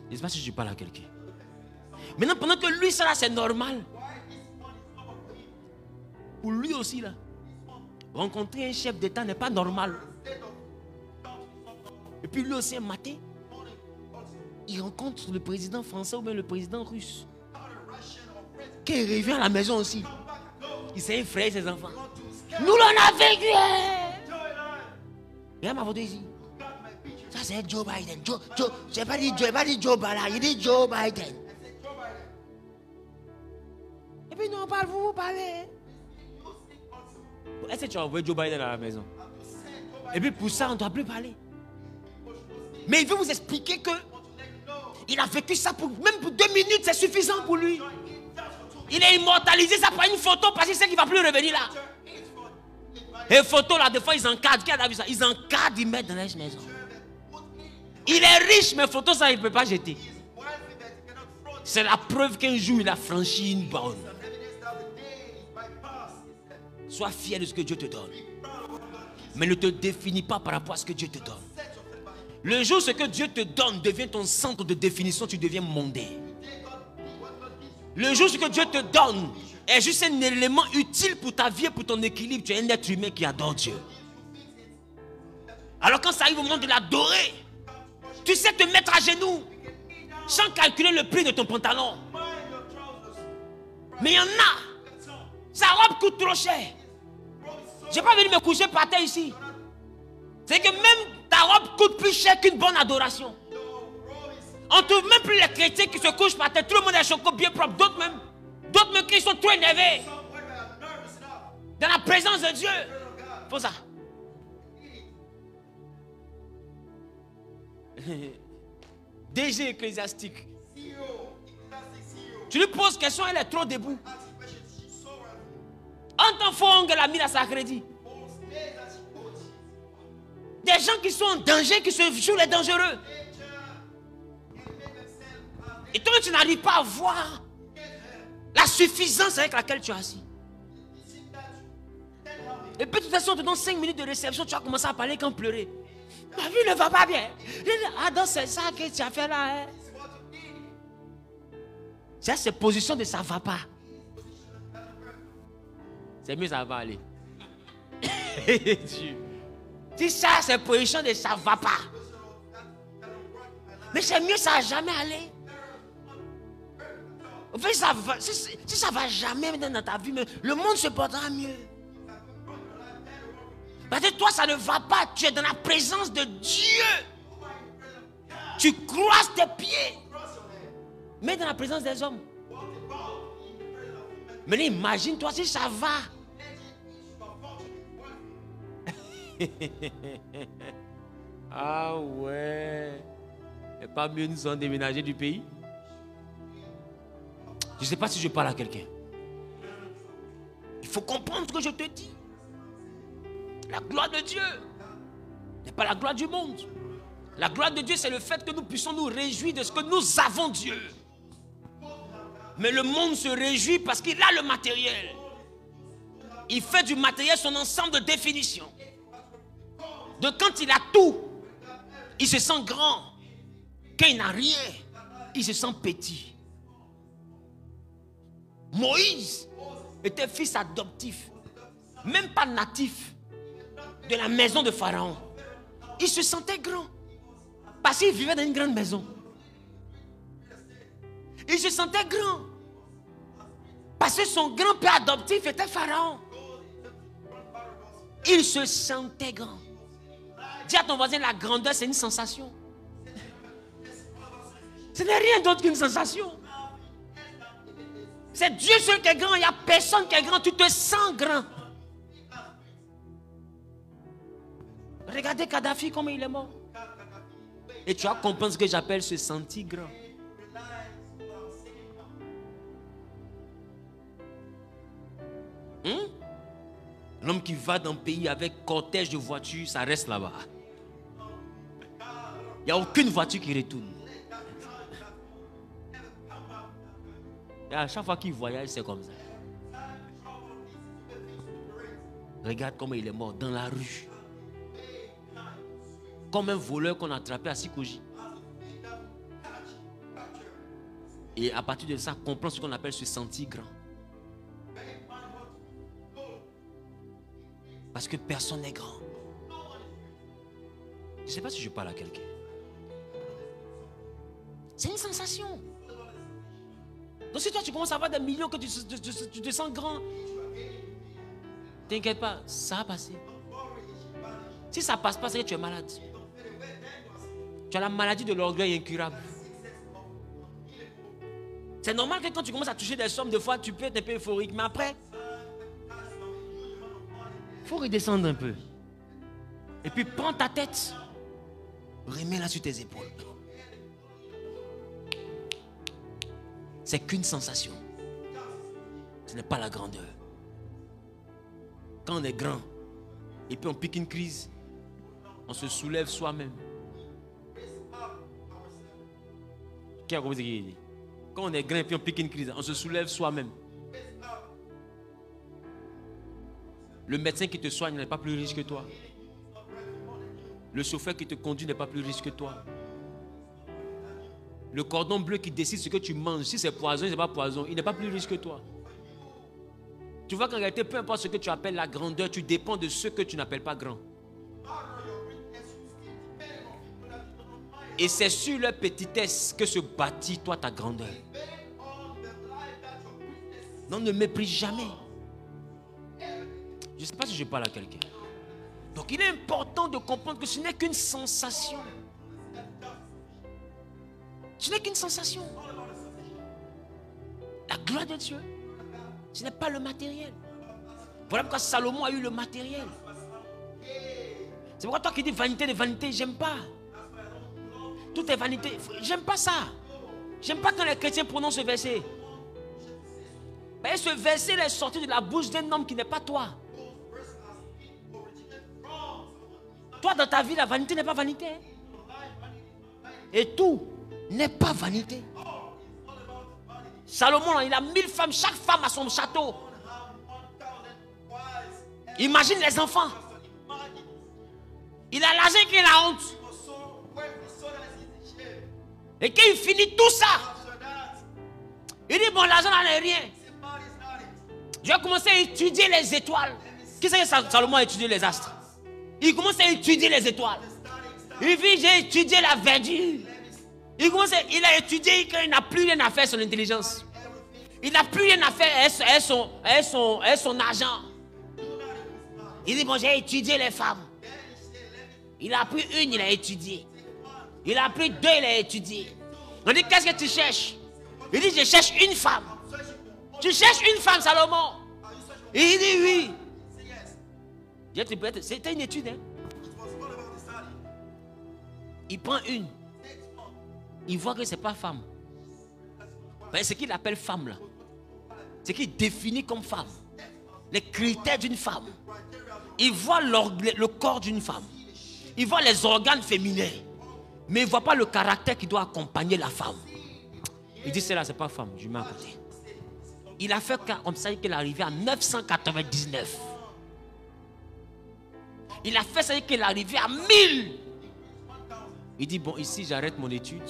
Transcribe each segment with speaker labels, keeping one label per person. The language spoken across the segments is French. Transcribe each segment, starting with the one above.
Speaker 1: Je ne sais pas si je parle à quelqu'un. Maintenant, pendant que lui, ça là, c'est normal. Pour lui aussi, là, rencontrer un chef d'État n'est pas normal. Et puis lui aussi, un matin, il rencontre le président français ou bien le président russe. Quand il revient à la maison aussi, il s'est effrayé ses enfants. Nous l'on a vécu. Regarde ma photo ici. Ça c'est Joe Biden. Je n'ai pas dit Joe Biden, il dit Joe Biden. Et puis nous on parle, vous parlez. Est-ce que tu as envoyé Joe Biden à la maison? Et puis pour ça, on ne doit plus parler. Mais il veut vous expliquer que il a vécu ça même pour 2 minutes, c'est suffisant pour lui. Il est immortalisé, ça prend une photo parce qu'il sait qu'il ne va plus revenir là. Et photos là, des fois ils encadrent. Qui a vu ça? Ils encadrent, ils mettent dans la maison. Il est riche, mais photos ça il ne peut pas jeter. C'est la preuve qu'un jour il a franchi une borne. Sois fier de ce que Dieu te donne. Mais ne te définis pas par rapport à ce que Dieu te donne. Le jour où ce que Dieu te donne devient ton centre de définition, tu deviens mondé. Le jour où ce que Dieu te donne est juste un élément utile pour ta vie et pour ton équilibre, tu es un être humain qui adore Dieu. Alors quand ça arrive au moment de l'adorer, tu sais te mettre à genoux sans calculer le prix de ton pantalon. Mais il y en a, sa robe coûte trop cher. Je n'ai pas venu me coucher par terre ici. C'est que même ta robe coûte plus cher qu'une bonne adoration. On ne trouve même plus les chrétiens qui se couchent par terre. Tout le monde a un choco bien propre. D'autres même qui sont trop énervés. Dans la présence de Dieu. Faut ça. DG ecclésiastique. Tu lui poses question, elle est trop debout. En tant fond, elle a mis à sa crédit. Des gens qui sont en danger, qui se jouent les dangereux. Et toi, tu n'arrives pas à voir la suffisance avec laquelle tu es assis. Et puis, de toute façon, dans 5 minutes de réception, tu vas commencer à parler quand pleurer. Ma vie ne va pas bien. Ah, donc c'est ça que tu as fait là. Hein? C'est cette position de ça ne va pas. C'est mieux, ça va aller. Si ça, c'est position de ça ne va pas. Mais c'est mieux, ça ne va jamais aller. En fait, ça va, si ça ne va jamais dans ta vie, le monde se portera mieux. Parce que toi, ça ne va pas. Tu es dans la présence de Dieu. Tu croises tes pieds. Mais dans la présence des hommes. Mais imagine-toi si ça va. Ah ouais. Et pas mieux nous ont déménagé du pays. Je ne sais pas si je parle à quelqu'un. Il faut comprendre ce que je te dis. La gloire de Dieu n'est pas la gloire du monde. La gloire de Dieu, c'est le fait que nous puissions nous réjouir de ce que nous avons Dieu. Mais le monde se réjouit parce qu'il a le matériel. Il fait du matériel son ensemble de définition. De quand il a tout, il se sent grand. Quand il n'a rien, il se sent petit. Moïse était fils adoptif, même pas natif de la maison de Pharaon. Il se sentait grand parce qu'il vivait dans une grande maison. Il se sentait grand parce que son grand-père adoptif était Pharaon. Il se sentait grand. Dis à ton voisin, la grandeur c'est une sensation. Ce n'est rien d'autre qu'une sensation. C'est Dieu seul qui est grand, il n'y a personne qui est grand, tu te sens grand. Regardez Kadhafi, comment il est mort. Et tu vas comprendre ce que j'appelle se sentir grand. L'homme qui va dans le pays avec cortège de voitures, ça reste là-bas. Il n'y a aucune voiture qui retourne. Et à chaque fois qu'il voyage, c'est comme ça. Regarde comment il est mort dans la rue. Comme un voleur qu'on a attrapé à Sikoji. Et à partir de ça, comprendre ce qu'on appelle se sentir grand. Parce que personne n'est grand. Je ne sais pas si je parle à quelqu'un. C'est une sensation. Donc si toi tu commences à avoir des millions que tu te sens grand, t'inquiète pas, ça va passer. Si ça ne passe pas, c'est que tu es malade. Tu as la maladie de l'orgueil incurable. C'est normal que quand tu commences à toucher des sommes, des fois tu peux être un peu euphorique, mais après, il faut redescendre un peu. Et puis prends ta tête, remets-la sur tes épaules. C'est qu'une sensation. Ce n'est pas la grandeur. Quand on est grand, et puis on pique une crise, on se soulève soi-même. Qui a compris ce qu'il dit? Quand on est grand et puis on pique une crise, on se soulève soi-même. Le médecin qui te soigne n'est pas plus riche que toi. Le chauffeur qui te conduit n'est pas plus riche que toi. Le cordon bleu qui décide ce que tu manges, si c'est poison, c'est pas poison, il n'est pas plus riche que toi. Tu vois qu'en réalité, peu importe ce que tu appelles la grandeur, tu dépends de ce que tu n'appelles pas grand. Et c'est sur leur petitesse que se bâtit toi ta grandeur. Non, ne méprise jamais. Je ne sais pas si je parle à quelqu'un. Donc il est important de comprendre que ce n'est qu'une sensation. Ce n'est qu'une sensation. La gloire de Dieu, ce n'est pas le matériel. Voilà pourquoi Salomon a eu le matériel. C'est pourquoi toi qui dis vanité de vanité, j'aime pas. Tout est vanité. J'aime pas ça. J'aime pas quand les chrétiens prononcent ce verset. Mais ce verset est sorti de la bouche d'un homme qui n'est pas toi. Toi dans ta vie, la vanité n'est pas vanité. Et tout n'est pas vanité. Salomon, il a 1000 femmes, chaque femme a son château. Imagine les enfants. Il a l'argent qu'il a honte. Et quand il finit tout ça, il dit bon, l'argent n'en est rien. Je vais commencer à étudier les étoiles. Qui c'est que Salomon a étudié les astres? Il commence à étudier les étoiles. Il dit j'ai étudié la verdure. Il a étudié qu'il n'a plus rien à faire son intelligence. Il n'a plus rien à faire avec son argent. Il dit bon, j'ai étudié les femmes. Il a pris une, il a étudié. Il a pris deux, il a étudié. On dit qu'est-ce que tu cherches? Il dit je cherche une femme. Tu cherches une femme, Salomon? Il dit oui. C'était une étude. Hein? Il prend une. Il voit que ce n'est pas femme. Mais ce qu'il appelle femme là, ce qu'il définit comme femme, les critères d'une femme. Il voit le corps d'une femme. Il voit les organes féminins. Mais il ne voit pas le caractère qui doit accompagner la femme. Il dit celle-là, ce n'est pas femme, je mets à côté. Il a fait comme ça qu'il est arrivé à 999. Il a fait ça qu'il est arrivé à 1000. Il dit bon, ici j'arrête mon étude.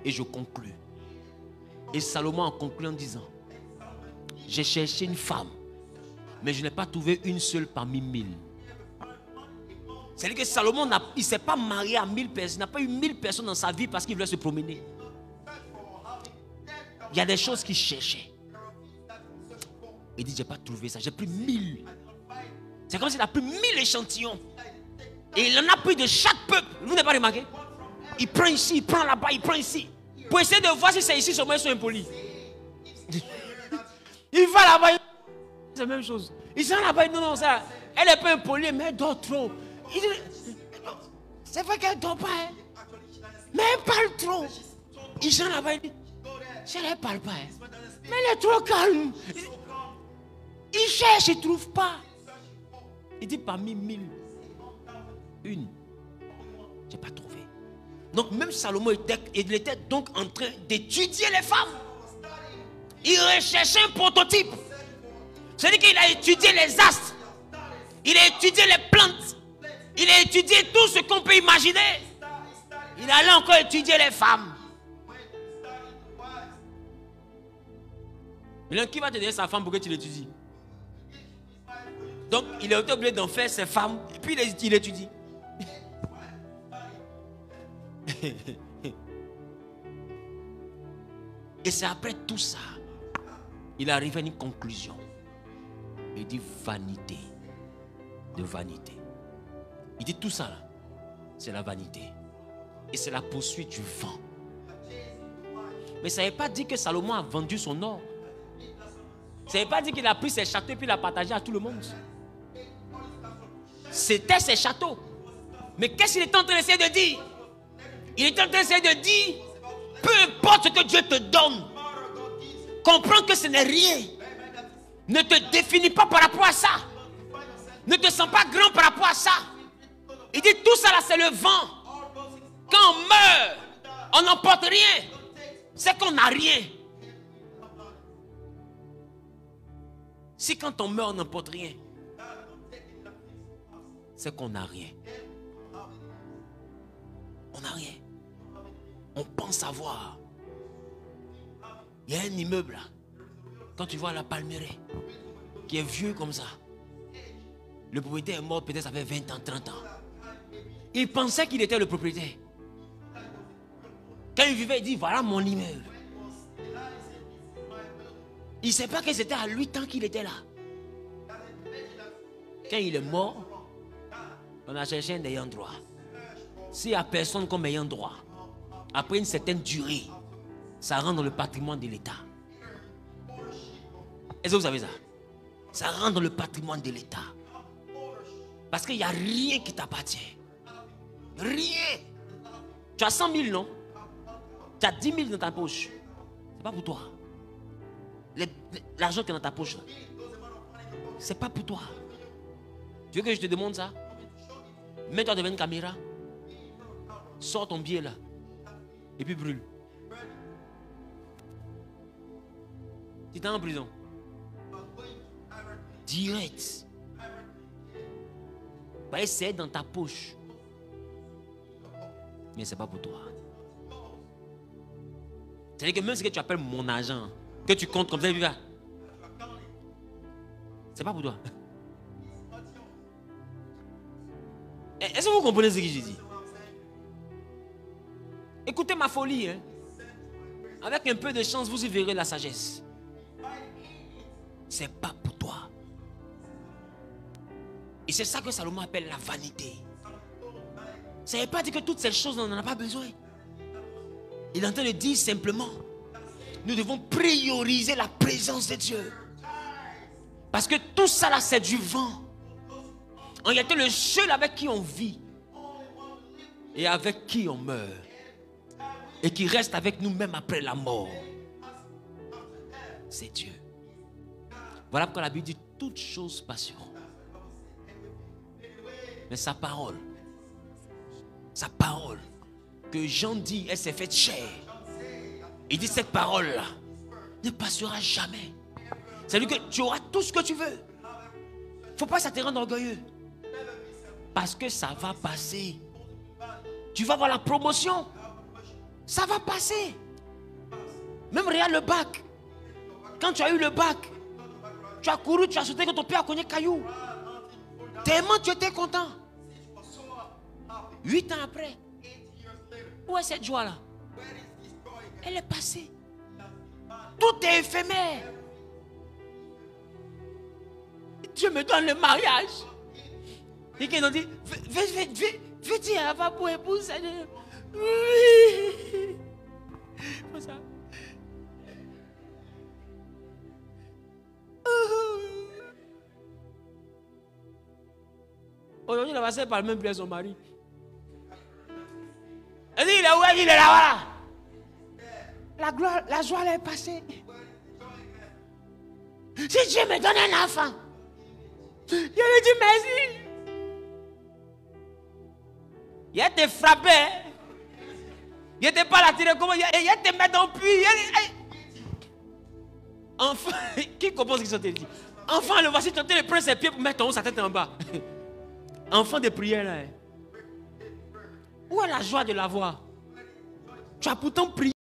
Speaker 1: Et je conclue. Et Salomon a conclu en disant j'ai cherché une femme, mais je n'ai pas trouvé une seule parmi 1000. C'est-à-dire que Salomon il ne s'est pas marié à 1000 personnes. Il n'a pas eu 1000 personnes dans sa vie parce qu'il voulait se promener. Il y a des choses qu'il cherchait. Il dit, je n'ai pas trouvé ça. J'ai pris 1000. C'est comme s'il a pris 1000 échantillons. Et il en a pris de chaque peuple. Vous n'avez pas remarqué? Il prend ici, il prend là-bas, il prend ici. Pour essayer de voir si c'est ici, seulement ils sont impolis. Il va là-bas. C'est la même chose. Il s'en là-bas, non, ça. Elle n'est pas impolie, mais elle dort trop. C'est vrai qu'elle ne dort pas. Hein? Mais elle parle trop. Il s'en là-bas, il dit. Elle ne parle pas. Hein? Mais elle est trop calme. Il cherche, il ne trouve pas. Il dit parmi 1000, une. Je n'ai pas trouvé. Donc même Salomon il était donc en train d'étudier les femmes. Il recherchait un prototype. C'est-à-dire qu'il a étudié les astres. Il a étudié les plantes. Il a étudié tout ce qu'on peut imaginer. Il allait encore étudier les femmes. Maintenant, qui va te donner sa femme pour que tu l'étudies? Donc, il est obligé d'en faire ses femmes, puis il étudie. Et c'est après tout ça, il arrive à une conclusion. Il dit vanité de vanité. Il dit tout ça là, c'est la vanité. Et c'est la poursuite du vent. Mais ça ne veut pas dire que Salomon a vendu son or. Ça ne veut pas dire qu'il a pris ses châteaux et puis l'a partagé à tout le monde. C'était ses châteaux. Mais qu'est-ce qu'il est en train d'essayer de dire? Il est en train d'essayer de dire, peu importe ce que Dieu te donne, comprends que ce n'est rien. Ne te définis pas par rapport à ça. Ne te sens pas grand par rapport à ça. Il dit tout ça là, c'est le vent. Quand on meurt, on n'emporte rien. C'est qu'on n'a rien. Si quand on meurt, on n'emporte rien, c'est qu'on n'a rien. On n'a rien. On pense avoir. Il y a un immeuble là. Quand tu vois la Palmeraie, qui est vieux comme ça. Le propriétaire est mort peut-être ça fait 20 ans, 30 ans. Il pensait qu'il était le propriétaire. Quand il vivait, il dit voilà mon immeuble. Il ne sait pas que c'était à lui tant qu'il était là. Quand il est mort, on a cherché un ayant droit. S'il n'y a personne comme ayant droit, après une certaine durée, ça rentre dans le patrimoine de l'État. Est-ce que vous savez ça? Ça rentre dans le patrimoine de l'État. Parce qu'il n'y a rien qui t'appartient. Rien. Tu as 100 000, non? Tu as 10 000 dans ta poche. C'est pas pour toi. L'argent qui est dans ta poche, c'est pas pour toi. Tu veux que je te demande ça? Mets-toi devant une caméra. Sors ton billet là. Et puis brûle. Tu es en prison. Direct. Bah, c'est dans ta poche. Mais c'est pas pour toi. C'est-à-dire que même ce que tu appelles mon argent, que tu comptes comme ça, c'est pas pour toi. Est-ce que vous comprenez ce que je dis? Écoutez ma folie. Hein? Avec un peu de chance, vous y verrez la sagesse. C'est pas pour toi. Et c'est ça que Salomon appelle la vanité. Ça ne veut pas dire que toutes ces choses, on n'en a pas besoin. Il est en train de dire simplement, nous devons prioriser la présence de Dieu. Parce que tout ça là, c'est du vent. En réalité, le seul avec qui on vit et avec qui on meurt et qui reste avec nous même après la mort, c'est Dieu. Voilà pourquoi la Bible dit toutes choses passeront. Mais sa parole que Jean dit, elle s'est faite chair. Il dit cette parole-là ne passera jamais. C'est-à-dire que tu auras tout ce que tu veux. Il ne faut pas que ça te rende orgueilleux. Parce que ça va passer. Tu vas avoir la promotion. Ça va passer. Même regarde le bac. Quand tu as eu le bac, tu as couru, tu as sauté que ton père a cogné caillou. Tellement tu étais content. 8 ans après, où est cette joie-là? Elle est passée. Tout est éphémère. Dieu me donne le mariage. Et qu'ils ont dit, veux dire à va pour épouse. Oui. Comme ça. Aujourd'hui, la passée parle même plus à son mari. Elle dit, il est où? Il est là, voilà. La joie elle est passée. Si Dieu me donne un enfant, je lui dis merci. Il te frappé. Il te pas la tirer comment. Il te met dans le puits. Enfant, qui comprend ce qu'ils sont dit? Enfant, le voici tenter de prendre ses pieds pour mettre en haut sa tête en bas. Enfant de prière là. Où est la joie de l'avoir? Tu as pourtant prié.